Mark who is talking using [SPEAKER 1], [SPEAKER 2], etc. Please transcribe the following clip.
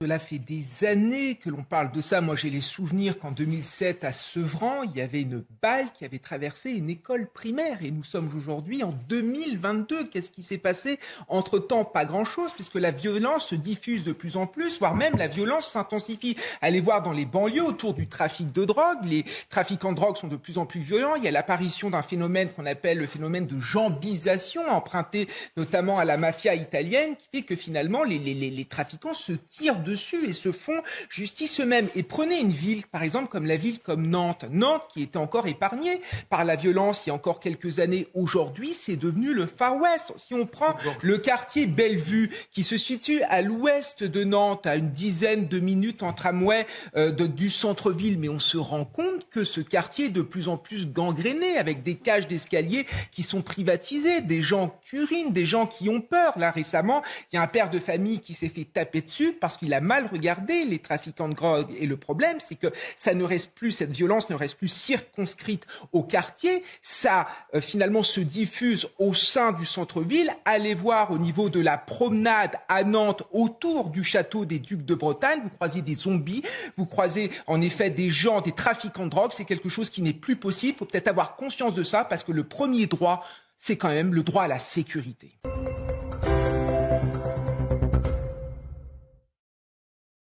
[SPEAKER 1] Cela fait des années que l'on parle de ça. Moi, j'ai les souvenirs qu'en 2007, à Sevran, il y avait une balle qui avait traversé une école primaire. Et nous sommes aujourd'hui en 2022. Qu'est-ce qui s'est passé? Entre-temps, pas grand-chose, puisque la violence se diffuse de plus en plus, voire même la violence s'intensifie. Allez voir dans les banlieues autour du trafic de drogue. Les trafiquants de drogue sont de plus en plus violents. Il y a l'apparition d'un phénomène qu'on appelle le phénomène de jambisation, emprunté notamment à la mafia italienne, qui fait que finalement, les trafiquants se tirent dessus et se font justice eux-mêmes. Et prenez une ville, par exemple, comme la ville comme Nantes. Nantes, qui était encore épargnée par la violence il y a encore quelques années. Aujourd'hui, c'est devenu le Far West. Si on prend le quartier Bellevue, qui se situe à l'ouest de Nantes, à une dizaine de minutes en tramway du centre-ville, mais on se rend compte que ce quartier est de plus en plus gangréné, avec des cages d'escalier qui sont privatisées, des gens qui urinent, des gens qui ont peur. Là, récemment, il y a un père de famille qui s'est fait taper dessus parce qu'il a mal regardé les trafiquants de drogue. Et le problème, c'est que ça ne reste plus, cette violence ne reste plus circonscrite au quartier. Ça, finalement, se diffuse au sein du centre-ville. Allez voir au niveau de la promenade à Nantes, autour du château des Ducs de Bretagne. Vous croisez des zombies, vous croisez en effet des gens, des trafiquants de drogue. C'est quelque chose qui n'est plus possible. Il faut peut-être avoir conscience de ça parce que le premier droit, c'est quand même le droit à la sécurité.